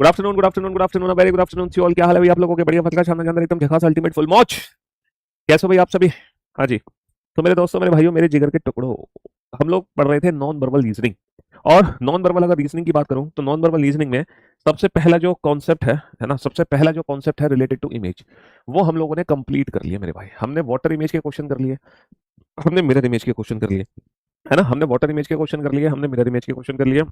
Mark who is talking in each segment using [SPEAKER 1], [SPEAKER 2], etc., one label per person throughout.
[SPEAKER 1] Good afternoon, good afternoon, good afternoon, very good afternoon to all. क्या हाल है भाई आप लोगों के? बढ़िया, फटका शानदार जानदार, एकदम झकास, अल्टीमेट, फुल मौज। कैसे हो भाई आप सभी? हाँ जी। तो मेरे दोस्तों, मेरे भाइयों, मेरे जिगर के टुकड़ों, हम लोग पढ़ रहे थे नॉन वर्बल रीजनिंग। और नॉन वर्बल अगर रीजनिंग की बात करूं तो नॉन वर्बल रीजनिंग में सबसे पहला जो कॉन्सेप्ट है ना, सबसे पहला जो कॉन्सेप्ट है रिलेटेड टू इमेज, वो हम लोगों ने कंप्लीट कर लिया मेरे भाई। हमने वाटर इमेज के क्वेश्चन कर लिए, हमने मिरर इमेज के क्वेश्चन कर लिए, है ना। हमने वाटर इमेज के क्वेश्चन कर लिए, हमने मिरर इमेज के क्वेश्चन कर लिए।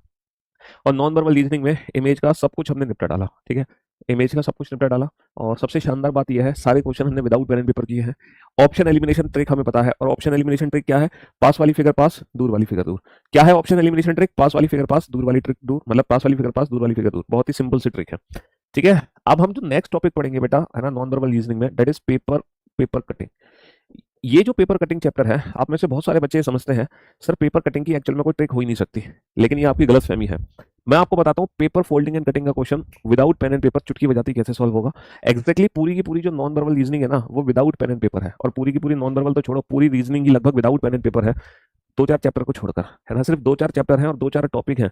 [SPEAKER 1] और नॉन वर्बल रीजनिंग में इमेज का सब कुछ हमने निपटा डाला, ठीक है। इमेज का सब कुछ निपटा डाला। और सबसे शानदार बात यह है, सारे क्वेश्चन हमने विदाउट पेन एंड पेपर किए हैं। ऑप्शन एलिमिनेशन ट्रिक हमें पता है, और ऑप्शन एलिमिनेशन ट्रिक क्या है? पास वाली फिगर पास, दूर वाली फिगर दूर। क्या है ऑप्शन एलिमिनेशन ट्रिक? पास वाली फिगर पास, दूर वाली ट्रिक दूर, मतलब पास वाली फिगर पास, दूर वाली फिगर दूर। बहुत ही सिंपल सी ट्रिक है, ठीक है। अब हम जो नेक्स्ट टॉपिक पढ़ेंगे बेटा, है ना, नॉन वर्बल रीजनिंग में, that is paper paper cutting. ये जो पेपर कटिंग चैप्टर है, आप में से बहुत सारे बच्चे समझते हैं सर पेपर कटिंग की एक्चुअल में कोई ट्रिक हो ही नहीं सकती, लेकिन ये आपकी गलतफहमी है। मैं आपको बताता हूँ पेपर फोल्डिंग एंड कटिंग का question without pen and paper चुटकी बजाती कैसे सॉल्व होगा। एग्जैक्टली पूरी की पूरी जो नॉन वर्बल रीजनिंग है ना, वो विदाउट पेन एंड पेपर है। और पूरी की पूरी नॉन वर्बल तो छोड़ो, पूरी रीजनिंग ही लगभग विदाउट पेन एंड पेपर है, दो चार चैप्टर को छोड़कर, है ना। सिर्फ दो चार चैप्टर हैं और दो चार टॉपिक हैं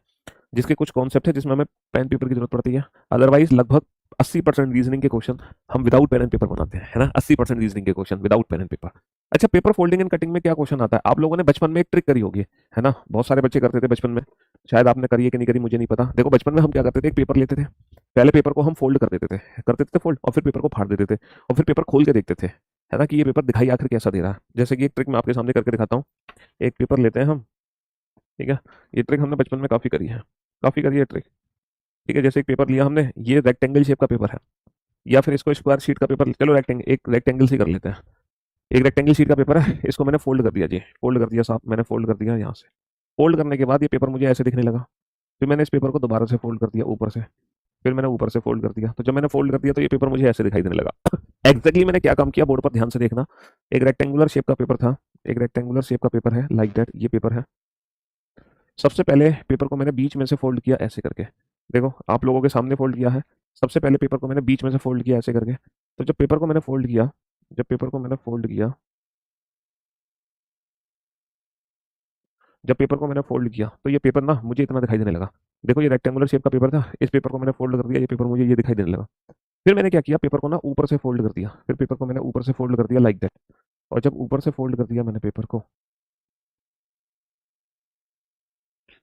[SPEAKER 1] जिसके कुछ कॉन्सेप्ट है जिसमें हमें पेन पेपर की जरूरत पड़ती है। अदरवाइज लगभग 80% रीजनिंग के क्वेश्चन हम विदाउट पेन एंड पेपर बनाते हैं, है ना। 80% रीजनिंग के question without pen and paper. अच्छा, पेपर फोल्डिंग एंड कटिंग में क्या क्वेश्चन आता है? आप लोगों ने बचपन में एक ट्रिक करी होगी, है ना, बहुत सारे बच्चे करते थे बचपन में। शायद आपने करी है कि नहीं करी, मुझे नहीं पता। देखो बचपन में हम क्या करते थे, एक पेपर लेते थे, पहले पेपर को हम फोल्ड कर देते थे फोल्ड, और फिर पेपर को फाड़ देते थे, और फिर पेपर खोल के देखते थे, है ना, कि ये पेपर दिखाई आखिर कैसा दे रहा है। जैसे कि एक ट्रिक मैं आपके सामने करके दिखाता हूँ। एक पेपर लेते हैं हम, ठीक है। ये ट्रिक हमने बचपन में काफी करी है, काफी करी है ट्रिक, ठीक है। जैसे एक पेपर लिया हमने, ये रेक्टेंगल शेप का पेपर है, या फिर इसको स्क्वायर शीट का पेपर, चलो रेक्टेंगल, एक रेक्टेंगल से कर लेते हैं। एक रेक्टेंगल शीट का पेपर है, इसको मैंने फोल्ड कर दिया जी, फोल्ड कर दिया साहब, मैंने फोल्ड कर दिया यहाँ से। फोल्ड करने के बाद ये पेपर मुझे ऐसे दिखने लगा। फिर मैंने इस पेपर को दोबारा से फोल्ड कर दिया ऊपर से, फिर मैंने ऊपर से फोल्ड कर दिया। तो जब मैंने फोल्ड कर दिया तो ये पेपर मुझे ऐसे दिखाई देने लगा। एग्जैक्टली मैंने क्या काम किया, बोर्ड पर ध्यान से देखना। एक रेक्टेंगुलर शेप का पेपर था, एक रेक्टेंगुलर शेप का पेपर है, लाइक दैट, ये पेपर है। सबसे पहले पेपर को मैंने बीच में से फोल्ड किया ऐसे करके, देखो आप लोगों के सामने फोल्ड किया है। सबसे पहले पेपर को मैंने बीच में से फोल्ड किया ऐसे करके। तो जब पेपर को मैंने फोल्ड किया, जब पेपर को मैंने फोल्ड किया, जब पेपर को मैंने फोल्ड किया तो ये पेपर ना मुझे इतना दिखाई देने लगा। देखो ये रेक्टेंगुलर शेप का पेपर था, इस पेपर को मैंने फोल्ड कर दिया, ये पेपर मुझे ये दिखाई देने लगा। फिर मैंने क्या किया, पेपर को ना ऊपर से फोल्ड कर दिया, फिर पेपर को मैंने ऊपर से फोल्ड कर दिया लाइक दैट। और जब ऊपर से फोल्ड कर दिया मैंने पेपर को,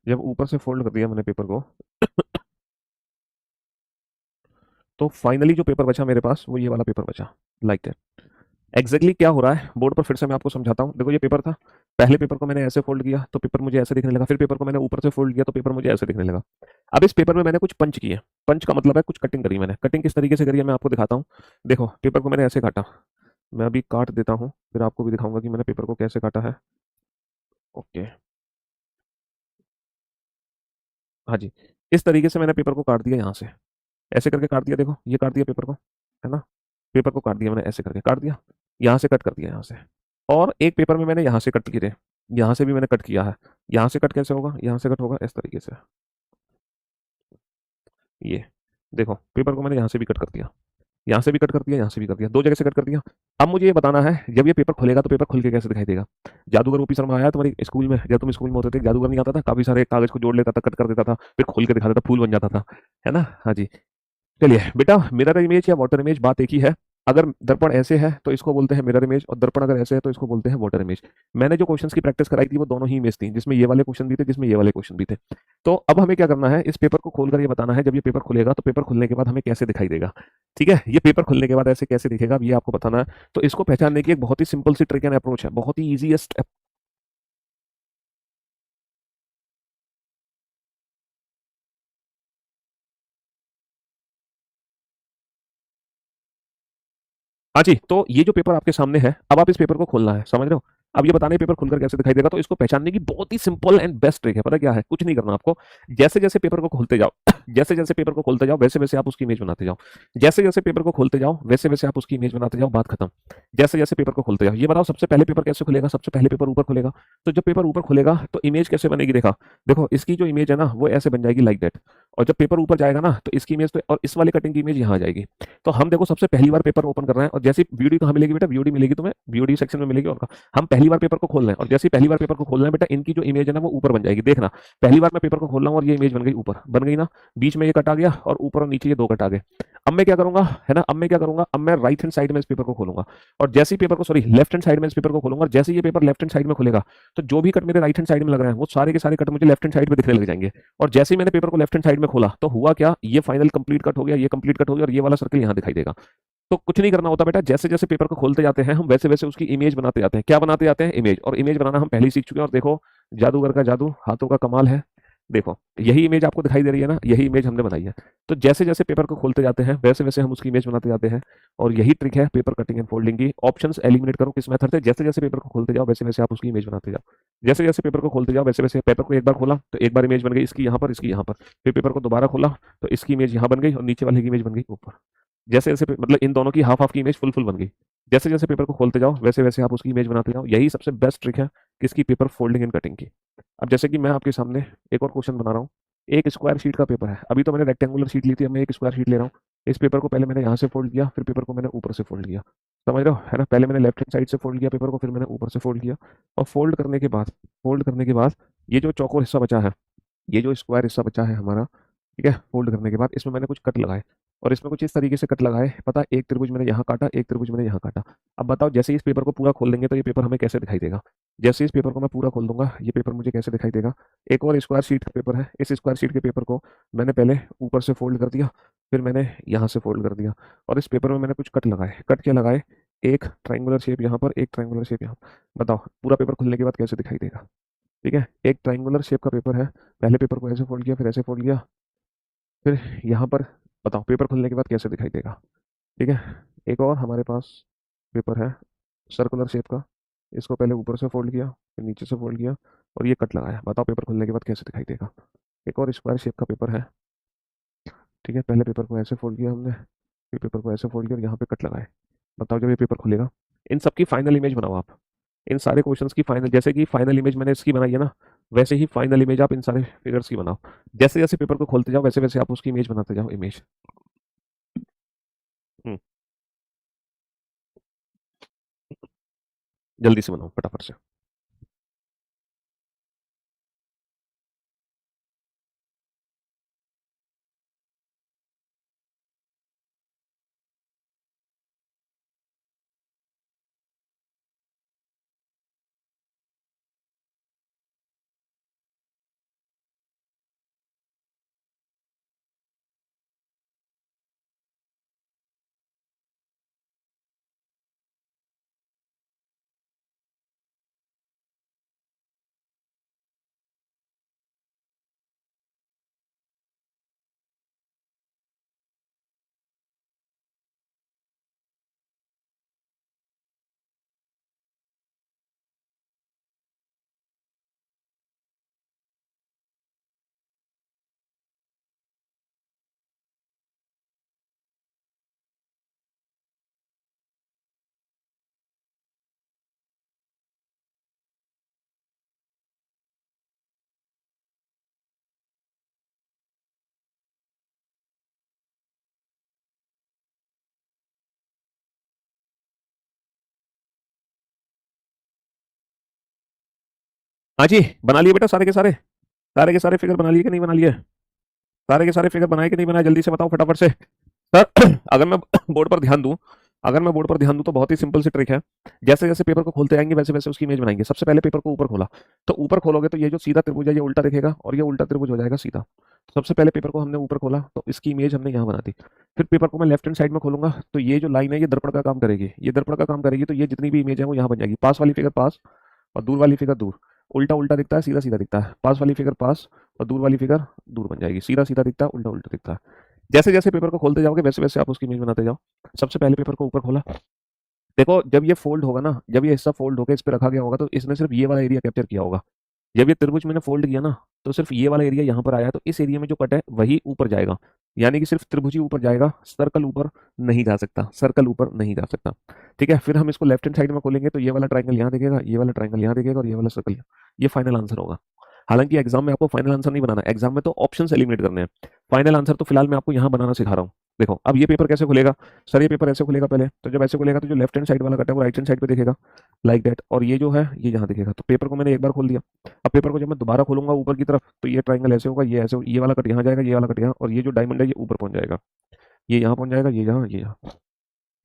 [SPEAKER 1] जब ऊपर से फोल्ड कर दिया मैंने पेपर को, तो फाइनली जो पेपर बचा मेरे पास वो ये वाला पेपर बचा, लाइक दैट। एग्जैक्टली क्या हो रहा है बोर्ड पर फिर से मैं आपको समझाता हूँ। देखो ये पेपर था, पहले पेपर को मैंने ऐसे फोल्ड किया तो पेपर मुझे ऐसे दिखने लगा, फिर पेपर को मैंने ऊपर से फोल्ड किया तो पेपर मुझे ऐसे दिखने लगा। अब इस पेपर में मैंने कुछ पंच किए, पंच का मतलब है कुछ कटिंग करी मैंने। कटिंग किस तरीके से करी है मैं आपको दिखाता हूँ। देखो पेपर को मैंने ऐसे काटा, मैं अभी काट देता हूँ, फिर आपको भी दिखाऊंगा कि मैंने पेपर को कैसे काटा है। ओके, हाँ जी, इस तरीके से मैंने पेपर को काट दिया, यहाँ से ऐसे करके काट दिया। देखो ये काट दिया पेपर को, है ना, पेपर को काट दिया मैंने, ऐसे करके काट दिया, यहाँ से कट कर दिया यहाँ से। और एक पेपर में मैंने यहाँ से कट किए थे, यहाँ से भी मैंने कट किया है। यहाँ से कट कैसे होगा, यहाँ से कट होगा इस तरीके से, ये देखो पेपर को मैंने यहाँ से भी कट कर दिया, यहाँ से भी कट कर दिया, यहाँ से भी कर दिया, दो जगह से कट कर दिया। अब मुझे ये बताना है जब ये पेपर खुलेगा तो पेपर खुल के कैसे दिखाई देगा। जादूगर ओपी शर्मा आया तुम्हारी स्कूल में, जब तुम स्कूल में होते थे, जादूगर नहीं आता था, काफी सारे कागज को जोड़ लेता था, कट कर देता था, फिर खोल के दिखा देता, फूल बन जाता था, है ना। हाँ जी, चलिए बेटा, मिरर इमेज या वाटर इमेज बात एक ही है। अगर दर्पण ऐसे है तो इसको बोलते हैं मिरर इमेज, और दर्पण अगर ऐसे है तो इसको बोलते हैं वाटर इमेज। मैंने जो क्वेश्चंस की प्रैक्टिस कराई थी वो दोनों ही इमेज थी, जिसमें ये वाले क्वेश्चन भी थे, जिसमें ये वाले क्वेश्चन भी थे। तो अब हमें क्या करना है, इस पेपर को खोलकर ये बताना है जब ये पेपर खुलेगा तो पेपर खुलने के बाद हमें कैसे दिखाई देगा, ठीक है। ये पेपर खुलने के बाद ऐसे कैसे दिखेगा, अब ये आपको बताना है। तो इसको पहचानने की एक बहुत ही सिंपल सी ट्रिक एंड अप्रोच है, बहुत ही ईजीएस्ट। हाँ जी, तो ये जो पेपर आपके सामने है, अब आप इस पेपर को खोलना है, समझ रहे हो। अब ये बताना है पेपर खुलकर कैसे दिखाई देगा, तो इसको पहचानने की बहुत ही सिंपल एंड बेस्ट ट्रिक है, पता क्या है, कुछ नहीं करना आपको। जैसे जैसे पेपर को खोलते जाओ जैसे जैसे पेपर को खोलते जाओ वैसे वैसे आप उसकी इमेज बनाते जाओ। जैसे जैसे पेपर को खोलते जाओ वैसे वैसे आप उसकी इमेज बनाते जाओ, बात खत्म। जैसे जैसे पेपर को खोलते जाओ, ये बताओ सबसे पहले पेपर कैसे खुलेगा, सबसे पहले पेपर ऊपर खुलेगा। तो जब पेपर ऊपर खुलेगा तो इमेज कैसे बनेगी, देखा, देखो इसकी जो इमेज है ना वो ऐसे बन जाएगी लाइक दैट। और जब पेपर ऊपर जाएगा ना तो इसकी इमेज तो और इस वाले कटिंग की इमेज यहाँ आ जाएगी। तो हम देखो सबसे पहली बार पेपर ओपन कर रहे हैं और जैसे वीडियो कहाँ मिलेगी बेटा, वीडियो मिलेगी तुम्हें वीडियो सेक्शन में मिलेगी। और हम पहली बार पेपर को खोल रहे हैं और जैसे ही पहली बार पेपर को खोल रहे हैं बेटा, इनकी जो इमेज है ना वो ऊपर बन जाएगी। देखना पहली बार मैं पेपर को खोल रहा हूँ और ये इमेज बन गई ऊपर, बन गई ना, बीच में ये कट आ गया और ऊपर और नीचे ये दो कट आ गए। अब मैं क्या करूंगा है ना, अब मैं क्या करूंगा, अब मैं राइट हैंड साइड में इस पेपर को खोलूंगा और जैसे ही पेपर को सॉरी लेफ्ट हैंड साइड में इस पेपर को खोलूंगा और जैसे ही ये पेपर लेफ्ट हैंड साइड में खुलेगा तो जो भी कट मेरे राइट हैंड साइड में लग रहे हैं वो सारे के सारे कट मुझे लेफ्ट हैंड साइड में दिखने लग जाएंगे। और जैसे ही मैंने पेपर को लेफ्ट हैंड साइड में खोला तो हुआ क्या, ये फाइनल कंप्लीट कट हो गया, ये कंप्लीट कट हो गया और ये वाला सर्कल यहाँ दिखाई देगा। तो कुछ नहीं करना होता बेटा, जैसे जैसे पेपर को खोलते जाते हैं हम वैसे वैसे उसकी इमेज बनाते जाते हैं। क्या बनाते जाते हैं, इमेज। और इमेज बनाना हम पहले ही सीख चुके हैं। और देखो जादूगर का जादू, हाथों का कमाल है। देखो यही इमेज आपको दिखाई दे रही है ना, यही इमेज हमने बनाई है। तो जैसे जैसे पेपर को खोलते जाते हैं वैसे वैसे हम उसकी इमेज बनाते जाते हैं। और यही ट्रिक है पेपर कटिंग एंड फोल्डिंग की। ऑप्शंस एलिमिनेट करो किस मेथड से, जैसे जैसे पेपर को खोलते जाओ वैसे वैसे आप उसकी इमेज बनाते जाओ। जैसे जैसे पेपर को खोलते जाओ वैसे वैसे, पेपर को एक बार खोला तो एक बार इमेज बन गई इसकी यहाँ पर, इसकी यहाँ पर। फिर पेपर को दोबारा खोला तो इसकी इमेज यहाँ बन गई और नीचे वाले की इमेज बन गई ऊपर। जैसे जैसे मतलब इन दोनों की हाफ हाफ की इमेज फुल फुल बन गई। जैसे जैसे पेपर को खोलते जाओ वैसे वैसे आप उसकी इमेज बनाते जाओ। यही सबसे बेस्ट ट्रिक है किसकी, पेपर फोल्डिंग एंड कटिंग की। अब जैसे कि मैं आपके सामने एक और क्वेश्चन बना रहा हूँ। एक स्क्वायर शीट का पेपर है, अभी तो मैंने रेक्टेंगुलर शीट ली थी, अब मैं एक स्क्वायर शीट ले रहा हूँ। इस पेपर को पहले मैंने यहाँ से फोल्ड किया, फिर पेपर को मैंने ऊपर से फोल्ड किया। समझ रहे हो है ना, पहले मैंने लेफ्ट हैंड साइड से फोल्ड किया पेपर को, फिर मैंने ऊपर से फोल्ड किया। और फोल्ड करने के बाद ये जो चौकोर हिस्सा बचा है, ये जो स्क्वायर हिस्सा बचा है हमारा, ठीक है, फोल्ड करने के बाद इसमें मैंने कुछ कट लगाए। और इसमें कुछ इस तरीके से कट लगाए, पता है, एक त्रिभुज मैंने यहाँ काटा, एक त्रिभुज मैंने यहाँ काटा। अब बताओ जैसे ही इस पेपर को पूरा खोल देंगे तो ये पेपर हमें कैसे दिखाई देगा। जैसे ही इस पेपर को मैं पूरा खोल दूंगा ये पेपर मुझे कैसे दिखाई देगा। एक और स्क्वायर शीट का पेपर है, इस स्क्वायर शीट के पेपर को मैंने पहले ऊपर से फोल्ड कर दिया, फिर मैंने यहाँ से फोल्ड कर दिया। और इस पेपर में मैंने कुछ कट लगाए। कट क्या लगाए, एक ट्राइंगुलर शेप यहाँ पर, एक ट्राइंगुलर शेप यहाँ। बताओ पूरा पेपर खुलने के बाद कैसे दिखाई देगा। ठीक है, एक ट्राइंगुलर शेप का पेपर है, पहले पेपर को ऐसे फोल्ड किया, फिर ऐसे फोल्ड किया, फिर यहाँ पर। बताओ पेपर खुलने के बाद कैसे दिखाई देगा। ठीक है, एक और हमारे पास पेपर है सर्कुलर शेप का, इसको पहले ऊपर से फोल्ड किया, फिर नीचे से फोल्ड किया और ये कट लगाया। बताओ पेपर खुलने के बाद कैसे दिखाई देगा। एक और स्क्वायर शेप का पेपर है, ठीक है, पहले पेपर को ऐसे फोल्ड किया हमने, फिर पेपर को ऐसे फोल्ड किया और यहाँ पे कट लगाए। बताओ जब ये पेपर खुलेगा, इन सबकी फाइनल इमेज बनाओ आप। इन सारे क्वेश्चंस की फाइनल, जैसे कि फाइनल इमेज मैंने इसकी बनाई है ना, वैसे ही फाइनल इमेज आप इन सारे फिगर्स की बनाओ। जैसे जैसे पेपर को खोलते जाओ वैसे वैसे आप उसकी इमेज बनाते जाओ, इमेज। हम्म, जल्दी से बनाओ फटाफट से। हाँ जी, बना लिए बेटा सारे के सारे, सारे के सारे फिगर बना लिए कि नहीं बना लिए, सारे के सारे फिगर बनाए कि नहीं बनाए, जल्दी से बताओ फटाफट से। सर अगर मैं बोर्ड पर ध्यान दूं, अगर मैं बोर्ड पर ध्यान दूं तो बहुत ही सिंपल सी ट्रिक है। जैसे जैसे पेपर को खोलते जाएंगे वैसे वैसे उसकी इमेज बनाएंगे। सबसे पहले पेपर को ऊपर खोला, तो ऊपर खोलोगे तो ये जो सीधा त्रिभुज है ये उल्टा दिखेगा और ये उल्टा त्रिभुज हो जाएगा सीधा। तो सबसे पहले पेपर को हमने ऊपर खोला तो इसकी इमेज हमने यहाँ बना दी। फिर पेपर को मैं लेफ्ट हैंड साइड में खोलूंगा तो ये जो लाइन है ये दर्पण का काम करेगी, ये दर्पण का काम करेगी, तो ये जितनी भी इमेज है वो यहाँ बन जाएगी। पास वाली फिगर पास और दूर वाली फिगर दूर। उल्टा उल्टा दिखता है, सीधा सीधा दिखता है, पास वाली फिगर पास और दूर वाली फिगर दूर बन जाएगी। सीधा सीधा दिखता है, उल्टा उल्टा दिखता है। जैसे जैसे पेपर को खोलते जाओगे वैसे वैसे आप उसकी इमेज बनाते जाओ। सबसे पहले पेपर को ऊपर खोला, देखो जब ये फोल्ड होगा ना, जब ये हिस्सा फोल्ड होकर इस पे रखा गया होगा तो इसने सिर्फ ये वाला एरिया कैप्चर किया होगा। जब ये त्रिभुज मैंने फोल्ड किया ना तो सिर्फ ये वाला एरिया यहाँ पर आया, तो इस एरिया में जो कट है वही ऊपर जाएगा। यानी कि सिर्फ त्रिभुज ही ऊपर जाएगा, सर्कल ऊपर नहीं जा सकता, सर्कल ऊपर नहीं जा सकता। ठीक है, फिर हम इसको लेफ्ट हैंड साइड में खोलेंगे तो ये वाला ट्राइंगल यहाँ दिखेगा, ये वाला ट्राइंगल यहाँ दिखेगा और ये वाला सर्कल यहाँ। ये फाइनल आंसर होगा। हालांकि एग्जाम में आपको फाइनल आंसर नहीं बनाना, एग्जाम में तो ऑप्शंस एलिमिनेट करने हैं। फाइनल आंसर तो फिलहाल मैं आपको यहाँ बनाना सिखा रहा हूँ। देखो अब ये पेपर कैसे खुलेगा सर, ये पेपर ऐसे खुलेगा पहले, तो जब ऐसे खुलेगा तो जो लेफ्ट हैंड साइड वाला कट है वो राइट हैंड साइड पे दिखेगा लाइक दैट, और ये जो है ये यहाँ दिखेगा। तो पेपर को मैंने एक बार खोल दिया, अब पेपर को जब मैं दोबारा खोलूंगा ऊपर की तरफ तो ये ट्राइंगल ऐसे होगा, ये ऐसे, ये वाला कट यहाँ जाएगा, ये वाला कट यहाँ, और ये जो डायमंड है ये ऊपर पहुंच जाएगा, ये यहाँ पहुंच जाएगा, ये यहाँ, ये यहाँ।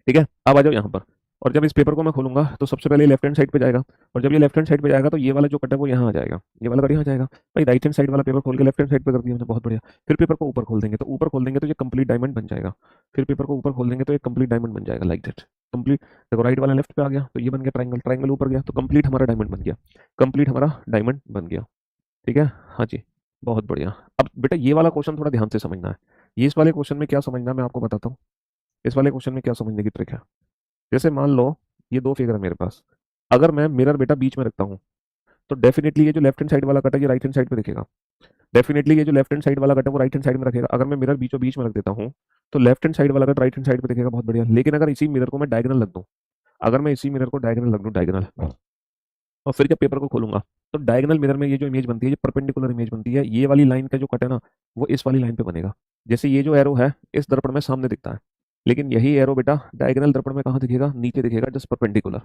[SPEAKER 1] ठीक है, अब आ जाओ यहाँ पर। और जब इस पेपर को मैं खोलूंगा तो सबसे पहले लेफ्ट हैंड साइड पे जाएगा, और जब ये लेफ्ट हैंड साइड पे जाएगा तो ये वाला जो कट है वो यहाँ आ जाएगा, ये वाला कट यहाँ जाएगा। भाई राइट हैंड साइड वाला पेपर खोल के लेफ्ट हैंड साइड पे कर दिया मैंने, बहुत बढ़िया। फिर पेपर को ऊपर खोल देंगे, तो ऊपर खोल देंगे तो ये कंप्लीट डायमंड बन जाएगा। फिर पेपर को ऊपर खोल देंगे तो ये कंप्लीट डायमंड बन जाएगा लाइक दैट। कंप्लीट, देखो राइट वाला लेफ्ट पे आ गया तो ये बन गया ट्राइंगल, ट्राइंगल ऊपर गया तो कंप्लीट हमारा डायमंड बन गया, कंप्लीट हमारा डायमंड बन गया। ठीक है, हाँ जी, बहुत बढ़िया। अब बेटा ये वाला क्वेश्चन थोड़ा ध्यान से समझना है। ये इस वाले क्वेश्चन में क्या समझना है मैं आपको बताता हूँ। इस वाले क्वेश्चन में क्या समझने की ट्रिक है, जैसे मान लो ये दो फिगर है मेरे पास, अगर मैं मिरर बेटा बीच में रखता हूँ तो डेफिनेटली ये जो लेफ्ट हैंड साइड वाला कट है ये राइट हैंड साइड पे दिखेगा, डेफिनेटली ये जो लेफ्ट हैंड साइड वाला कट है वो राइट हैंड साइड में रखेगा। अगर मैं मिरर बीचों बीच में रख देता हूँ तो लेफ्ट हैंड साइड वाला कट राइट हैंड साइड पे दिखेगा, बहुत बढ़िया। लेकिन अगर इसी मिरर को मैं डायगोनल रख दूँ, अगर मैं इसी मिरर को डायगोनल रख दूँ, डायगोनल, और फिर जब पेपर को खोलूंगा तो डायगोनल मिरर में ये जो इमेज बनती है ये परपेंडिकुलर इमेज बनती है, ये वाली लाइन का जो कट है ना वो इस वाली लाइन पे बनेगा। जैसे ये जो एरो है इस दर्पण में सामने दिखता है, लेकिन यही एरो बेटा डायगोनल दर्पण में कहाँ दिखेगा, नीचे दिखेगा, जस्ट परपेंडिकुलर।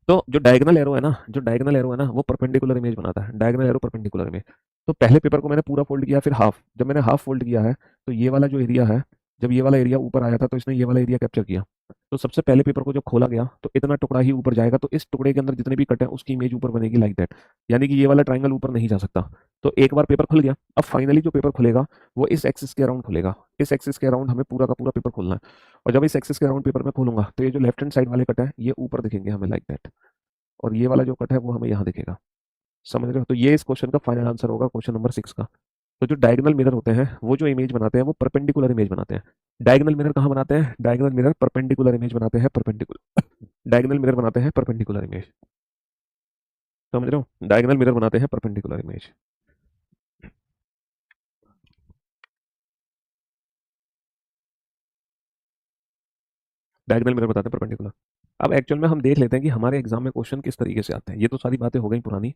[SPEAKER 1] तो जो डायगोनल एरो है ना, जो डायगोनल एरो है ना वो परपेंडिकुलर इमेज बनाता है, डायगोनल एरो परपेंडिकुलर इमेज। तो पहले पेपर को मैंने पूरा फोल्ड किया, फिर हाफ, जब मैंने हाफ फोल्ड किया है तो ये वाला जो एरिया है, जब ये वाला एरिया ऊपर आया था तो इसने ये वाला एरिया कैप्चर किया। तो सबसे पहले पेपर को जब खोला गया तो इतना टुकड़ा ही ऊपर जाएगा, तो इस टुकड़े के अंदर जितने भी कट है उसकी इमेज ऊपर बनेगी लाइक दैट, यानी कि ये वाला ट्राइंगल ऊपर नहीं जा सकता। तो एक बार पेपर खुल गया, अब फाइनली जो पेपर खुलेगा वो इस एक्सिस के अराउंड खुलेगा, इस एक्सिस के अराउंड हमें पूरा का पूरा पेपर खोलना है। और जब इस एक्सिस के अराउंड पेपर में खोलूंगा तो ये जो लेफ्ट हैंड साइड वाले कट है ये ऊपर दिखेंगे हमें लाइक दैट, और ये वाला जो कट है वो हमें यहाँ दिखेगा। समझ रहे हो, तो ये इस क्वेश्चन का फाइनल आंसर होगा, क्वेश्चन नंबर 6 का। तो जो डायगोनल मिरर होते हैं वो जो इमेज बनाते हैं वो परपेंडिकुलर इमेज बनाते हैं। डायगोनल मिरर कहाँ बनाते हैं, डायगोनल मिरर परपेंडिकुलर इमेज बनाते हैं, परपेंडिकुलर, डायगोनल मिरर बनाते हैं परपेंडिकुलर इमेज। समझ रहे हो, डायगोनल मिरर बनाते हैं परपेंडिकुलर इमेज। डायगोनल मिरर बताते हैं परपेंडिकुलर। अब एक्चुअल में हम देख लेते हैं कि हमारे एग्जाम में क्वेश्चन किस तरीके से आते हैं। ये तो सारी बातें हो गई पुरानी,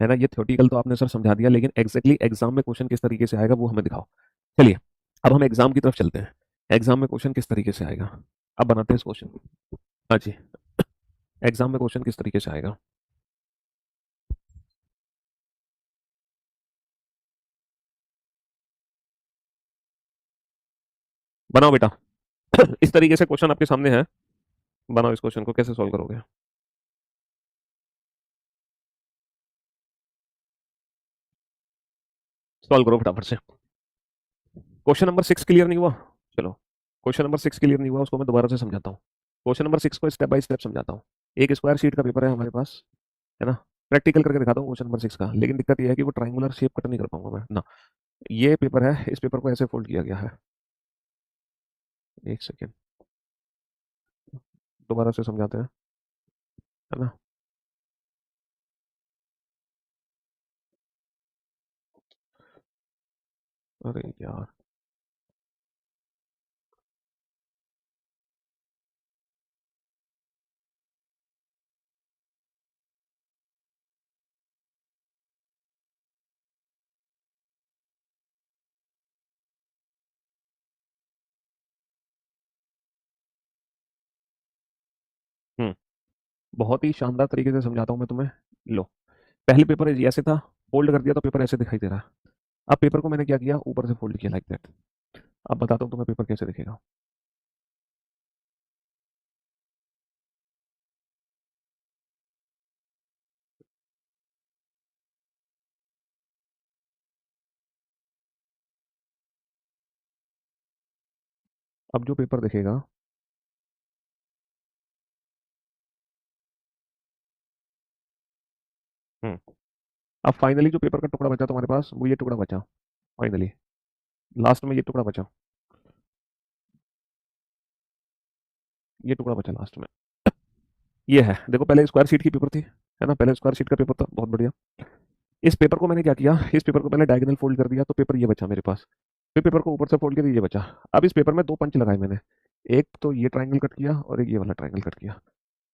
[SPEAKER 1] है ना, ये थ्योरेटिकल तो आपने सर समझा दिया, लेकिन एग्जैक्टली एग्जाम में क्वेश्चन किस तरीके से आएगा वो हमें दिखाओ। चलिए अब हम एग्जाम की तरफ चलते हैं, एग्जाम में क्वेश्चन किस तरीके से आएगा। अब बनाते हैं इस क्वेश्चन। हाँ जी, एग्जाम में क्वेश्चन किस तरीके से आएगा। बनाओ बेटा। इस तरीके से क्वेश्चन आपके सामने है, बनाओ इस क्वेश्चन को, कैसे सॉल्व करोगे। सॉल्व करो फटाफट से। क्वेश्चन नंबर 6 क्लियर नहीं हुआ, चलो क्वेश्चन नंबर 6 क्लियर नहीं हुआ उसको मैं दोबारा से समझाता हूँ। क्वेश्चन नंबर 6 को स्टेप बाय स्टेप समझाता हूँ। एक स्क्वायर शीट का पेपर है हमारे पास, है ना, प्रैक्टिकल करके दिखाता हूँ क्वेश्चन नंबर 6 का, लेकिन दिक्कत यह है कि वो ट्राइंगुलर शेप कट नहीं कर पाऊंगा मैं ना। ये पेपर है, इस पेपर को ऐसे फोल्ड किया गया है, एक सेकेंड दोबारा से समझाते हैं, है ना। अरे यार, हम्म, बहुत ही शानदार तरीके से समझाता हूँ मैं तुम्हें। लो, पहले पेपर ऐसे था, फोल्ड कर दिया तो पेपर ऐसे दिखाई दे रहा है। अब पेपर को मैंने क्या किया, ऊपर से फोल्ड किया लाइक दैट। अब बताता हूँ तुम्हें पेपर कैसे दिखेगा। अब जो पेपर दिखेगा, हम्म, अब फाइनली जो पेपर का टुकड़ा बचा तुम्हारे पास वो ये टुकड़ा बचा, फाइनली लास्ट में ये टुकड़ा बचा, ये टुकड़ा बचा लास्ट में। ये है, देखो पहले स्क्वायर शीट की पेपर थी, है ना, पहले स्क्वायर शीट का पेपर था, बहुत बढ़िया। इस पेपर को मैंने क्या किया, इस पेपर को पहले डायगोनल फोल्ड कर दिया तो पेपर ये बचा मेरे पास। फिर पेपर को ऊपर से फोल्ड किया, ये बचा। अब इस पेपर में दो पंच लगाए मैंने, एक तो ये ट्राइंगल कट किया और एक ये वाला ट्राइंगल कट किया।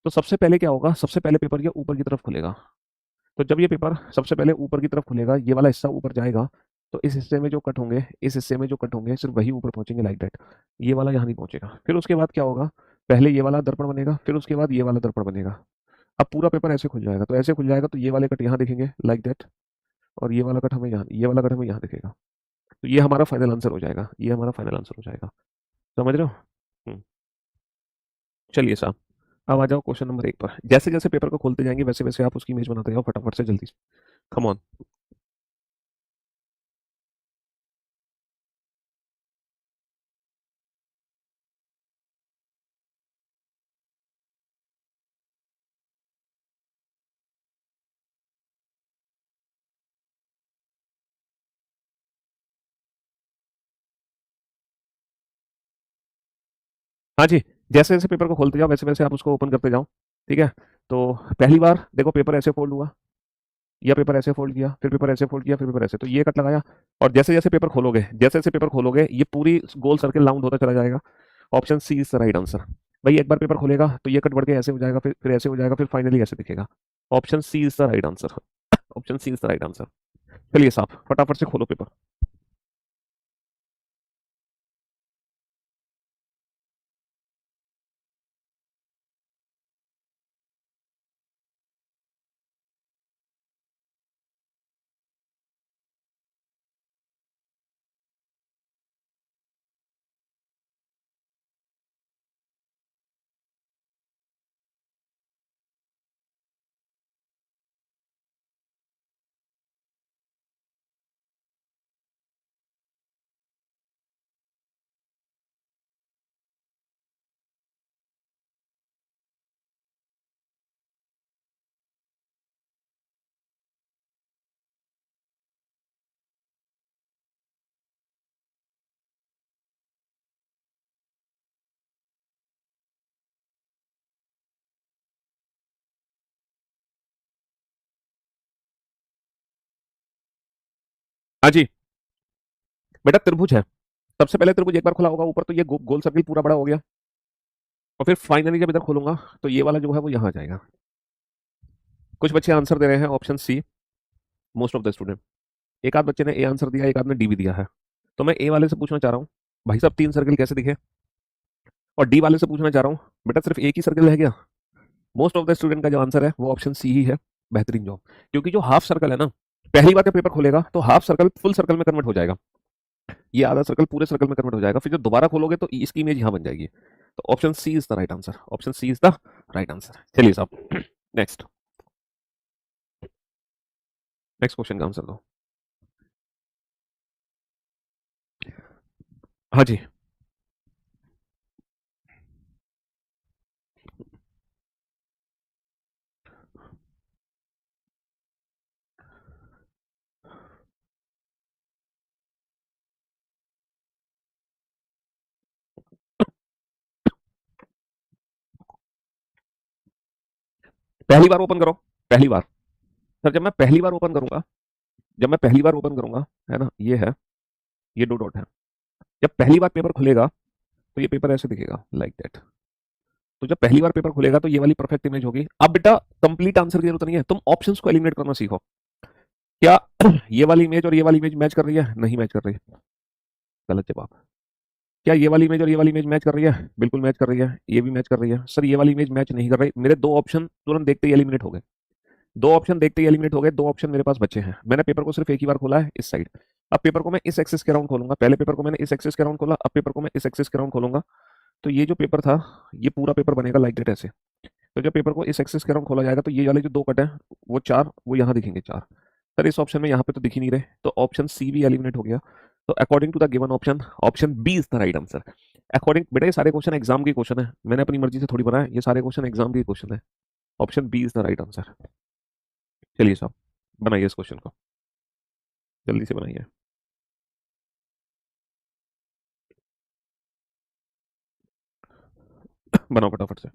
[SPEAKER 1] तो सबसे पहले क्या होगा, सबसे पहले पेपर ये ऊपर की तरफ खुलेगा, तो जब ये पेपर सबसे पहले ऊपर की तरफ खुलेगा, ये वाला हिस्सा ऊपर जाएगा, तो इस हिस्से में जो कट होंगे, इस हिस्से में जो कट होंगे सिर्फ वही ऊपर पहुंचेंगे लाइक दैट। ये वाला यहाँ नहीं पहुंचेगा। फिर उसके बाद क्या होगा, पहले ये वाला दर्पण बनेगा, फिर उसके बाद ये वाला दर्पण बनेगा। अब पूरा पेपर ऐसे खुल जाएगा, तो ऐसे खुल जाएगा तो ये वाले कट यहाँ दिखेंगे लाइक दैट, और ये वाला कट हमें यहाँ, ये वाला कट हमें यहाँ दिखेगा। तो ये हमारा फाइनल आंसर हो जाएगा, ये हमारा फाइनल आंसर हो जाएगा। समझ रहे हो? हम्म, चलिए साहब, अब आ जाओ क्वेश्चन नंबर 1 पर। जैसे जैसे पेपर को खोलते जाएंगे वैसे वैसे आप उसकी इमेज बनाते जाओ फटाफट से, जल्दी से। Come on. हाँ जी, जैसे जैसे पेपर को खोलते जाओ वैसे वैसे आप उसको ओपन करते जाओ। ठीक है? तो पहली बार देखो पेपर ऐसे फोल्ड हुआ, या पेपर ऐसे फोल्ड किया, फिर पेपर ऐसे फोल्ड किया, फिर पेपर ऐसे, तो ये कट लगाया। और जैसे जैसे पेपर खोलोगे, जैसे जैसे पेपर खोलोगे, ये पूरी गोल सर्कल राउंड होता चला जाएगा। Option C is the right answer. भाई एक बार पेपर खोलेगा तो ये कट बढ़ के ऐसे हो जाएगा, फिर ऐसे हो जाएगा, फिर फाइनली ऐसे दिखेगा। Option C is the right answer. Option C is the right answer. चलिए साहब फटाफट से खोलो पेपर। हाँ जी, बेटा त्रिभुज है। सबसे पहले त्रिभुज एक बार खुला होगा ऊपर, तो ये गोल सर्किल पूरा बड़ा हो गया। और फिर फाइनली जब इधर खोलूंगा तो ये वाला जो है वो यहाँ आ जाएगा। कुछ बच्चे आंसर दे रहे हैं option C, most of the student. एक आध बच्चे ने ए आंसर दिया, एक आध ने डी भी दिया है। तो मैं ए वाले से पूछना चाह रहा हूँ, भाई साहब 3 सर्किल कैसे दिखे? और डी वाले से पूछना चाह रहा हूँ, बेटा सिर्फ एक ही सर्किल रह गया। मोस्ट ऑफ द स्टूडेंट का जो आंसर है वो ऑप्शन सी ही है। बेहतरीन जॉब। क्योंकि जो हाफ सर्कल है ना, पहली बार जब पेपर खुलेगा तो हाफ सर्कल फुल सर्कल में कन्वर्ट हो जाएगा, ये आधा सर्कल पूरे सर्कल में कन्वर्ट हो जाएगा, फिर जब दोबारा खोलोगे तो इसकी इमेज यहाँ बन जाएगी। तो option C is the right answer. Option C is the right answer. चलिए साहब नेक्स्ट। नेक्स्ट क्वेश्चन का आंसर दो। हाँ जी, पहली बार ओपन करो। पहली बार। सर जब मैं पहली बार ओपन करूंगा, जब मैं पहली बार ओपन करूंगा, है ना, ये है, ये दो डॉट है। जब पहली बार पेपर खुलेगा तो ये पेपर ऐसे दिखेगा लाइक दैट। तो जब पहली बार पेपर खुलेगा तो ये वाली परफेक्ट इमेज होगी। अब बेटा कंप्लीट आंसर की जरूरत नहीं है, तुम ऑप्शंस को एलिमिनेट करना सीखो। क्या ये वाली इमेज और ये वाली इमेज मैच कर रही है? नहीं मैच कर रही। गलत जवाब। क्या ये वाली इमेज और ये वाली इमेज मैच कर रही है? बिल्कुल मैच कर रही है। ये भी मैच कर रही है। सर ये वाली इमेज मैच नहीं कर रही। मेरे दो ऑप्शन तुरंत देखते ही एलिमिनेट हो गए। दो ऑप्शन देखते ही एलिमिनेट हो गए। दो ऑप्शन मेरे पास बचे हैं। मैंने पेपर को सिर्फ एक ही बार खोला है इस साइड। अब पेपर को मैं इस एक्सिस के राउंड खोलूंगा। पहले पेपर को मैंने इस एक्सिस के राउंड खोला, अब पेपर को मैं इस एक्सिस के राउंड खोलूंगा। तो ये जो पेपर था, ये पूरा पेपर बनेगा लाइक दैट ऐसे। तो जब पेपर को इस एक्सिस के राउंड खोला जाएगा तो ये वाले जो दो कट हैं, वो चार, वो यहाँ दिखेंगे चार। सर इस ऑप्शन में यहाँ पे तो दिख ही नहीं रहे, तो ऑप्शन सी भी एलिमिनेट हो गया। तो according to the given option, option B is the right answer. According, बेटा ये सारे क्वेश्चन एग्जाम के क्वेश्चन है, मैंने अपनी मर्जी से थोड़ी बनाया, ये सारे क्वेश्चन एग्जाम के क्वेश्चन है। Option B is the right answer. चलिए साहब बनाइए इस क्वेश्चन को, जल्दी से बनाइए। बनाओ फटाफट से।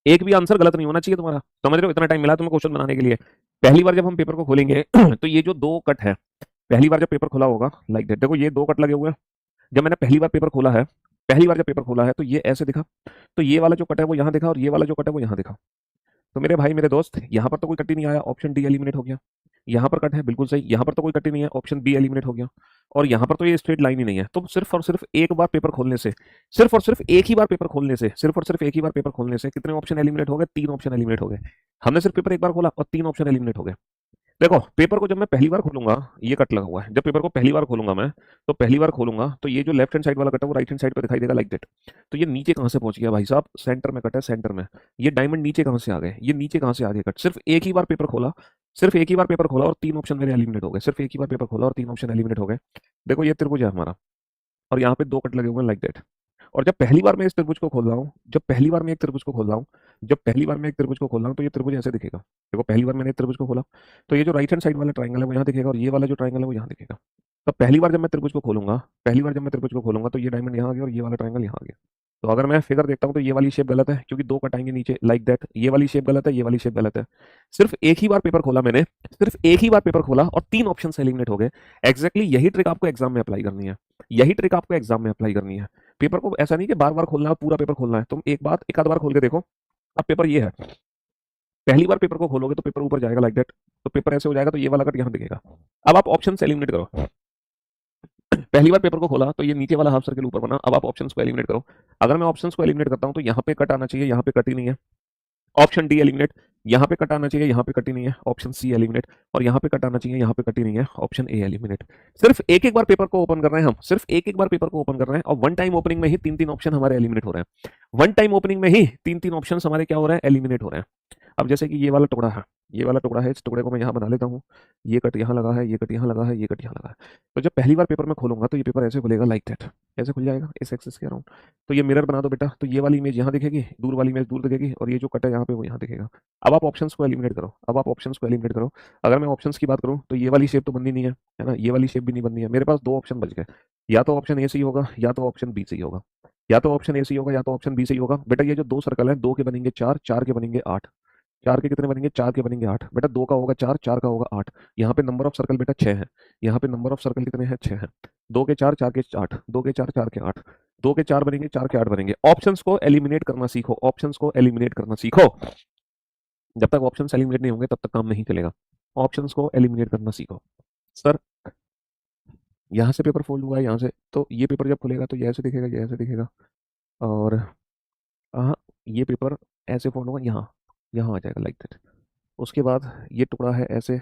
[SPEAKER 1] एक भी आंसर गलत नहीं होना चाहिए तुम्हारा, समझ रहे हो? इतना टाइम मिला तुम्हें क्वेश्चन बनाने के लिए। पहली बार जब हम पेपर को खोलेंगे तो ये जो दो कट है, पहली बार जब पेपर खुला होगा लाइक दैट, देखो ये दो कट लगे हुए हैं। जब मैंने पहली बार पेपर खोला है, पहली बार जब पेपर खोला है तो ये ऐसे दिखा, तो ये वाला जो कट है वो यहाँ दिखा और ये वाला जो कट है वो यहाँ दिखा। तो मेरे भाई मेरे दोस्त, यहाँ पर तो कोई कट ही नहीं आया, ऑप्शन डी एलिमिनेट हो गया। यहाँ पर कट है बिल्कुल सही, यहाँ पर तो कोई कट ही नहीं है, ऑप्शन बी एलिमिनेट हो गया। और यहाँ पर तो ये स्ट्रेट लाइन ही नहीं है। तो सिर्फ और सिर्फ एक बार पेपर खोलने से, सिर्फ और सिर्फ एक ही बार पेपर खोलने से, सिर्फ और सिर्फ एक ही बार पेपर खोलने से कितने ऑप्शन एलिमिनेट हो गए? 3 ऑप्शन एलिमिनेट हो गए। हमने सिर्फ पेपर एक बार खोला और 3 ऑप्शन एलिमिनेट हो गए। देखो पेपर को जब मैं पहली बार खोलूंगा, ये कट लगा हुआ है, जब पेपर को पहली बार खोलूंगा मैं, तो पहली बार खोलूंगा तो ये जो लेफ्ट हैंड साइड वाला कट है वो राइट हैंड साइड पे दिखाई देगा लाइक दैट। तो ये नीचे कहां से पहुंच गया भाई साहब? सेंटर में कट है, सेंटर में। ये डायमंड नीचे कहां से आ गए? ये नीचे कहां से आ गए कट? सिर्फ एक ही बार पेपर खोला, सिर्फ एक ही बार पेपर खोला और 3 ऑप्शन मेरे एलिमिनेट हो गए। सिर्फ एक ही बार पेपर खोला और 3 ऑप्शन एलिमिनेट हो गए। देखो ये त्रिभुज है हमारा, और यहाँ पे 2 कट लगे हुए हैं लाइक दैट। और जब पहली बार मैं इस त्रिभुज को खोल रहा हूँ, जब पहली बार मैं एक त्रिभुज को खोल रहा हूँ, जब पहली बार मैं एक त्रिभुज को खोल रहा हूँ तो ये त्रिभुज ऐसे दिखेगा। देखो पहली बार मैंने एक त्रिभुज को खोला, तो ये जो राइट हैंड साइड वाला ट्रायंगल है वो यहाँ दिखेगा और ये वाला जो ट्रायंगल है वो यहाँ दिखेगा। तो पहली बार जब मैं त्रिभुज को खोलूंगा, पहली बार जब मैं त्रिभुज को खोलूंगा तो ये डायमंड यहाँ आ गया और ये वाला ट्रायंगल यहाँ आ गया। तो अगर मैं फिगर देखता हूँ तो ये वाली शेप गलत है क्योंकि 2 कट आएंगे नीचे लाइक दैट। ये वाली शेप गलत है, ये वाली शेप गलत है। सिर्फ एक ही बार पेपर खोला मैंने, सिर्फ एक ही बार पेपर खोला और 3 ऑप्शन एलिमिनेट हो गए। एग्जैक्टली यही ट्रिक आपको एग्जाम में अप्लाई करनी है, यही ट्रिक आपको एग्जाम में अप्लाई करनी है। पेपर को ऐसा नहीं कि बार बार खोलना है, पूरा पेपर खोलना है। तुम एक बात एक आध बार खोल के देखो। अब पेपर ये है, पहली बार पेपर को खोलोगे तो पेपर ऊपर जाएगा लाइक दैट, तो पेपर ऐसे हो जाएगा तो ये वाला कट यहाँ दिखेगा। अब आप ऑप्शन एलिमिनेट करो। पहली बार पेपर को खोला तो ये नीचे वाला हाफ सर्कल ऊपर बना, अब आप ऑप्शंस को एलिमिनेट करो। अगर मैं ऑप्शंस को एलिमिनेट करता हूँ तो यहाँ पे कट आना चाहिए, यहाँ पे कट ही नहीं है, ऑप्शन डी एलिमिनेट। यहाँ पे कट आना चाहिए, यहाँ पे कट ही नहीं है, ऑप्शन सी एलिमिनेट। और यहाँ पे कट आना चाहिए, यहाँ पे कट ही नहीं है, ऑप्शन ए एलिमिनेट। सिर्फ एक एक बार पेपर को ओपन कर रहे हैं हम, सिर्फ एक एक बार पेपर को ओपन कर रहे हैं और वन टाइम ओपनिंग में ही 3 3 ऑप्शन हमारे एलिमिनेट हो रहे हैं। वन टाइम ओपनिंग में ही 3 3 ऑप्शन हमारे क्या हो रहे हैं? एलिमिनेट हो रहे हैं। अब जैसे कि ये वाला टुकड़ा है, ये वाला टुकड़ा है, इस टुकड़े को मैं यहाँ बना लेता हूँ। ये कट यहाँ लगा है, ये कट यहाँ लगा है, ये कट यहाँ लगा है। तो जब पहली बार पेपर में खोलूंगा तो ये पेपर ऐसे खुलेगा लाइक दैट, ऐसे खुल जाएगा इस एक्सिस के अराउंड। तो ये मिरर बना दो बेटा, तो ये वाली इमेज यहाँ दिखेगी, दूर वाली इमेज दूर दिखेगी और ये जो कट है यहाँ पे वो यहाँ दिखेगा। अब आप ऑप्शंस को एलिमिनेट करो, अब आप ऑप्शंस को एलिमिनेट करो। अगर मैं ऑप्शंस की बात करूँ तो ये वाली शेप तो बननी नहीं है ना, ये वाली शेप भी नहीं बननी है। मेरे पास 2 ऑप्शन बच गए, या तो ऑप्शन ए सही होगा या तो ऑप्शन बी सही होगा, या तो ऑप्शन ए सही होगा या तो ऑप्शन बी सही होगा। बेटा ये जो 2 सर्कल है, 2 के बनेंगे 4, 4 के बनेंगे 8। 4 के कितने बनेंगे? 4 के बनेंगे 8। बेटा 2 का होगा 4, 4 का होगा 8। यहाँ पे नंबर ऑफ सर्कल बेटा 6 है, यहाँ पे नंबर ऑफ सर्कल कितने हैं? 6 हैं। 2 के 4, 4 के 8, 2 के 4, 4 के 8, 2 के 4 बनेंगे, 4 के 8 बनेंगे। ऑप्शंस को एलिमिनेट करना सीखो, ऑप्शंस को एलिमिनेट करना सीखो। जब तक ऑप्शंस एलिमिनेट नहीं होंगे तब तक काम नहीं चलेगा। ऑप्शंस को एलिमिनेट करना सीखो। सर यहाँ से पेपर फोल्ड हुआ है, यहाँ से, तो ये पेपर जब खुलेगा तो ये ऐसे दिखेगा, ये ऐसे दिखेगा। और हाँ, ये पेपर ऐसे फोल्ड होगा, यहाँ यहाँ आ जाएगा लाइक दैट। उसके बाद ये टुकड़ा है ऐसे,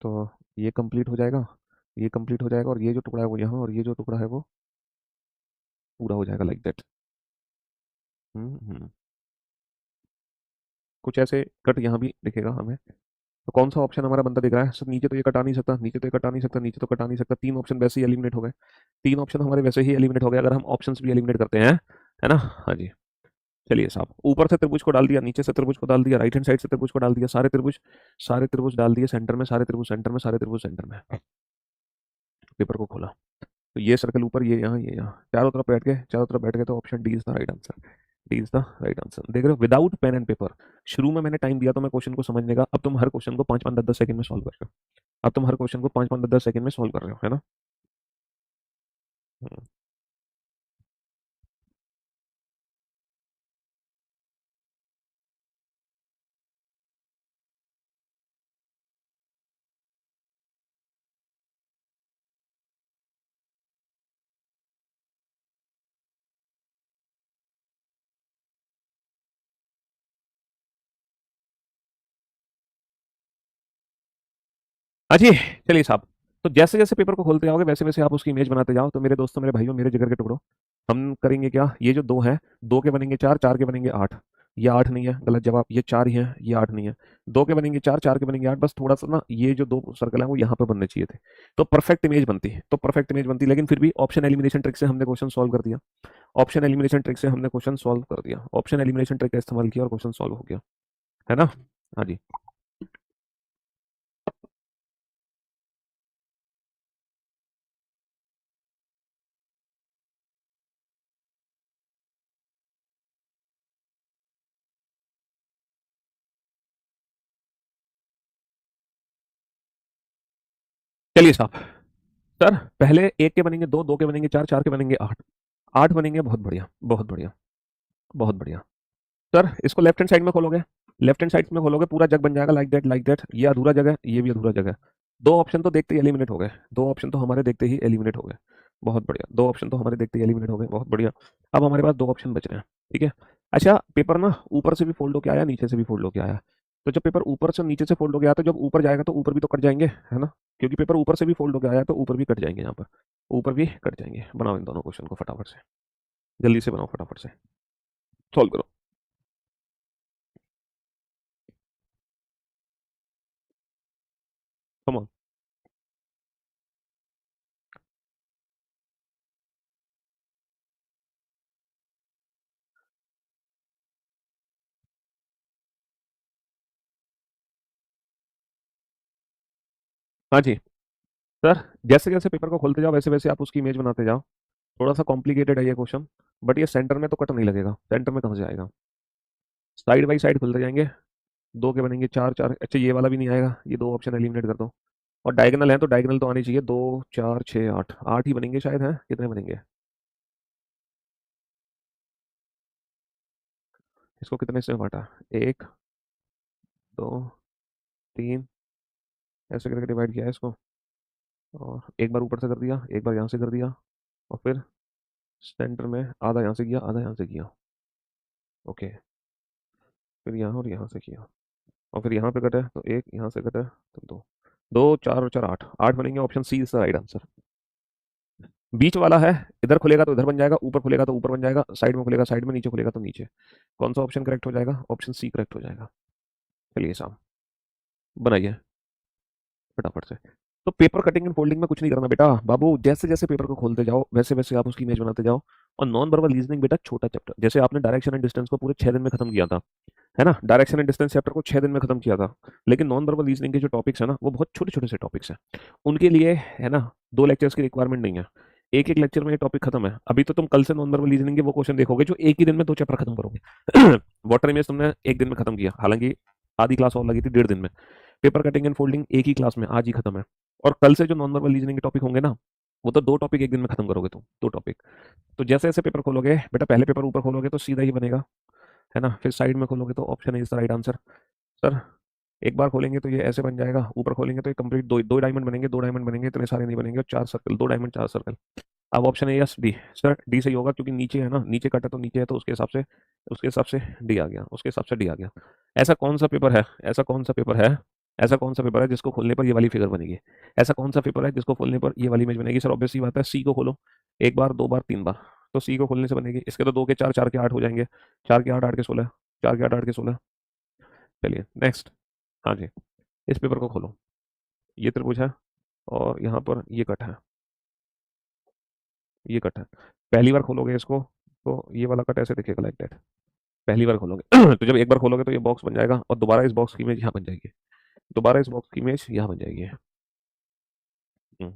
[SPEAKER 1] तो ये कंप्लीट हो जाएगा, ये कंप्लीट हो जाएगा और ये जो टुकड़ा है वो यहाँ, और ये जो टुकड़ा है वो पूरा हो जाएगा लाइक दैट। हम्म। कुछ ऐसे कट यहाँ भी दिखेगा हमें। तो कौन सा ऑप्शन हमारा बंदा दिख रहा है? सर नीचे तो ये कटा नहीं सकता, नीचे तो ये कटा नहीं सकता, नीचे तो कटा नहीं सकता। 3 ऑप्शन वैसे ही एलिमिनेट हो गए, 3 ऑप्शन हमारे वैसे ही एलिमिनेट हो गए अगर हम ऑप्शंस भी एलिमिनेट करते हैं, है ना? हाँ जी। चलिए साहब, ऊपर से त्रिभुज को डाल दिया, नीचे से त्रिभुज को डाल दिया, राइट हैंड साइड से त्रिभुज को डाल दिया, सारे त्रिभुज, सारे त्रिभुज डाल दिए सेंटर में, सारे त्रिभुज सेंटर में, सारे त्रिभुज सेंटर में। पेपर को खोला तो ये सर्कल ऊपर, ये यहाँ, ये यहाँ, चारों तरफ बैठ गए, चारों तरफ बैठ गए। तो option D is the right answer, D is the right answer. देख रहे हो, विदाउट पेन एंड पेपर। शुरू में मैंने टाइम दिया तो मैं क्वेश्चन को समझने का, अब तुम हर क्वेश्चन को 5 5 10 10 सेकंड में सॉल्व कर रहे हो। अब तुम हर क्वेश्चन को 5 5 10 10 सेकंड में सॉल्व कर रहे हो, है ना? हम्म। हाँ जी। चलिए साहब, तो जैसे जैसे पेपर को खोलते जाओगे वैसे वैसे आप उसकी इमेज बनाते जाओ। तो मेरे दोस्तों, मेरे भाइयों, मेरे जिगर के टुकड़ों, हम करेंगे क्या? ये जो 2 हैं, 2 के बनेंगे 4, 4 के बनेंगे 8। ये 8 नहीं है, गलत जवाब। ये 4 ही है, ये 8 नहीं है। 2 के बनेंगे 4, 4 के बनेंगे 8। बस थोड़ा सा ना, ये जो 2 सर्कल है वो यहाँ पर बनने चाहिए थे, तो परफेक्ट इमेज बनती है, तो परफेक्ट इमेज बनती। लेकिन फिर भी ऑप्शन एलिमिनेशन ट्रिक से हमने क्वेश्चन सॉल्व कर दिया, ऑप्शन एलिमिनेशन ट्रिक से हमने क्वेश्चन सॉल्व कर दिया, ऑप्शन एलिमिनेशन ट्रिक का इस्तेमाल किया और क्वेश्चन सॉल्व हो गया, है ना? हाँ जी। चलिए साहब, सर पहले एक के बनेंगे दो, दो के बनेंगे चार, चार के बनेंगे आठ, आठ बनेंगे। बहुत बढ़िया, बहुत बढ़िया, बहुत बढ़िया। सर इसको लेफ्ट हैंड साइड में खोलोगे, लेफ्ट हैंड साइड में खोलोगे, पूरा जग बन जाएगा लाइक दैट, लाइक दैट। ये अधूरा जगह है, ये भी अधूरा जगह है। दो ऑप्शन तो देखते ही एलिमिनेट हो गए, दो ऑप्शन तो हमारे देखते ही एलिमिनेट हो गए। बहुत बढ़िया, दो ऑप्शन तो हमारे देखते ही एलिमिनेट हो गए। बहुत बढ़िया। अब हमारे पास दो ऑप्शन बच रहे हैं। ठीक है। अच्छा, पेपर ना ऊपर से भी फोल्ड होके आया, नीचे से भी फोल्ड होके आया। तो जब पेपर ऊपर से नीचे से फोल्ड हो गया, तो जब ऊपर जाएगा तो ऊपर भी तो कट जाएंगे, है ना? क्योंकि पेपर ऊपर से भी फोल्ड हो गया आया तो ऊपर भी कट जाएंगे, यहाँ पर ऊपर भी कट जाएंगे। बनाओ इन दोनों क्वेश्चन को फटाफट से, जल्दी से बनाओ फटाफट से, सॉल्व करो। Come on. हाँ जी। सर जैसे जैसे पेपर को खोलते जाओ वैसे वैसे आप उसकी इमेज बनाते जाओ। थोड़ा सा कॉम्प्लिकेटेड है ये क्वेश्चन, बट ये सेंटर में तो कट नहीं लगेगा, सेंटर में कहाँ से आएगा? साइड बाई साइड खुलते जाएंगे। दो के बनेंगे चार, चार, अच्छा ये वाला भी नहीं आएगा, ये दो ऑप्शन एलिमिनेट कर दो। और डायगोनल है तो डायगोनल तो आनी चाहिए। दो, चार, छः, आठ, आठ ही बनेंगे शायद, हैं कितने बनेंगे? इसको कितने से बांटा? एक, दो, तीन, ऐसे करके डिवाइड किया है इसको। और एक बार ऊपर से कर दिया, एक बार यहाँ से कर दिया, और फिर सेंटर में आधा यहाँ से किया, आधा यहाँ से किया। ओके। फिर यहाँ और यहाँ से किया, और फिर यहाँ पे कटे तो एक, यहाँ से कटे तो दो। दो, चार और चार, आठ, आठ बनेंगे। Option C is the right answer. बीच वाला है, इधर खुलेगा तो इधर बन जाएगा, ऊपर खुलेगा तो ऊपर बन जाएगा, साइड में खुलेगा साइड में, नीचे खुलेगा तो नीचे। कौन सा ऑप्शन करेक्ट हो जाएगा? ऑप्शन सी करेक्ट हो जाएगा। चलिए साहब, बनाइए फटाफट से। तो पेपर कटिंग एंड फोल्डिंग में कुछ नहीं करना बेटा बाबू, जैसे जैसे पेपर को खोलते जाओ वैसे वैसे आप उसकी इमेज बनाते जाओ। और नॉन वर्बल रीजनिंग बेटा छोटा चैप्टर, जैसे आपने डायरेक्शन एंड डिस्टेंस को पूरे 6 दिन में खत्म किया था, है ना? डायरेक्शन एंड डिस्टेंस चैप्टर को 6 दिन में खत्म किया था। लेकिन नॉन वर्बल रीजनिंग के जो टॉपिक्स है ना, वो बहुत छोटे छोटे से टॉपिक्स हैं। उनके लिए, है ना, 2 लेक्चर्स की रिक्वायरमेंट नहीं है। एक एक लेक्चर में ये टॉपिक खत्म है। अभी तो तुम कल से नॉन वर्बल रीजनिंग के वो क्वेश्चन देखोगे जो एक ही दिन में 2 चैप्टर खत्म करोगे। वाटर इमेज तुमने एक दिन में खत्म किया, हालांकि आधी क्लास और लगी थी 1.5 दिन में। पेपर कटिंग एंड फोल्डिंग एक ही क्लास में आज ही खत्म है। और कल से जो नॉन वर्बल रीजनिंग के टॉपिक होंगे ना, वो तो 2 टॉपिक एक दिन में खत्म करोगे तुम, 2 टॉपिक। तो जैसे जैसे पेपर खोलोगे बेटा, पहले पेपर ऊपर खोलोगे तो सीधा ही बनेगा, है ना? फिर साइड में खोलोगे तो option is the right answer. Sir एक बार खोलेंगे तो ये ऐसे बन जाएगा, ऊपर खोलेंगे तो ये कंप्लीट दो दो डायमंड बनेंगे, दो डायमंड बनेंगे, इतने सारे नहीं बनेंगे, और 4 सर्कल, 2 डायमंड 4 सर्कल। अब ऑप्शन है यस डी। सर डी सही होगा, क्योंकि नीचे है ना, नीचे कटा तो नीचे है, तो उसके हिसाब से डी आ गया, उसके हिसाब से डी आ गया। ऐसा कौन सा पेपर है, ऐसा कौन सा पेपर है, ऐसा कौन सा पेपर है जिसको खोलने पर ये वाली फिगर बनेगी? ऐसा कौन सा पेपर है जिसको खोलने पर ये वाली इमेज बनेगी? सर ऑब्वियस सी बात है, सी को खोलो, एक बार, दो बार, तीन बार। तो सी को खोलने से बनेगी। इसके तो दो के चार, चार के आठ हो जाएंगे, चार के आठ, आठ के 16, चार के आठ, आठ के 16। चलिए नेक्स्ट। हाँ जी, इस पेपर को खोलो। ये त्रिभुज है, और यहाँ पर ये कट है, ये कट है। पहली बार खोलोगे इसको तो ये वाला कट ऐसे दिखेगा लाइक दैट। पहली बार खोलोगे तो जब एक बार खोलोगे तो ये बॉक्स बन जाएगा, और दोबारा इस बॉक्स की इमेज यहाँ बन जाएगी, दोबारा इस बॉक्स की इमेज यहाँ बन जाएगी। हम्म,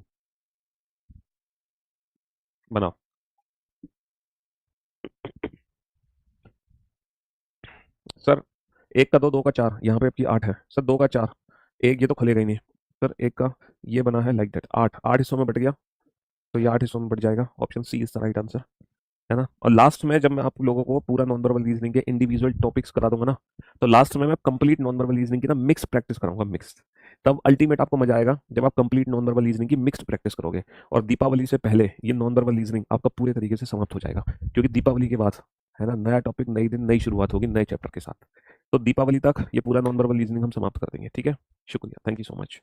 [SPEAKER 1] बनाओ। सर एक का दो, दो का चार, यहाँ पे आपकी आठ है। सर दो का चार, एक ये तो खुलेगा ही नहीं। सर एक का ये बना है लाइक दैट, आठ, आठ हिस्सों में बट गया, तो ये 8 हिस्सों में बट जाएगा। Option C is the right answer, है ना? और लास्ट में जब मैं आप लोगों को पूरा नॉन वर्बल रीजनिंग के इंडिविजुअल टॉपिक्स करा दूंगा ना, तो लास्ट में मैं कंप्लीट नॉन वर्बल रीजनिंग की ना मिक्स प्रैक्टिस कराऊंगा, मिक्स। तब अल्टीमेट आपको मजा आएगा जब आप कंप्लीट नॉन वर्बल रीजनिंग की मिक्स्ड प्रैक्टिस करोगे। और दीपावली से पहले ये नॉन वर्बल रीजनिंग आपका पूरे तरीके से समाप्त हो जाएगा, क्योंकि दीपावली के बाद, है ना, नया टॉपिक, नई दिन, नई शुरुआत होगी नए चैप्टर के साथ। तो दीपावली तक ये पूरा नॉन वर्बल रीजनिंग हम समाप्त कर देंगे, ठीक है? शुक्रिया, थैंक यू सो मच।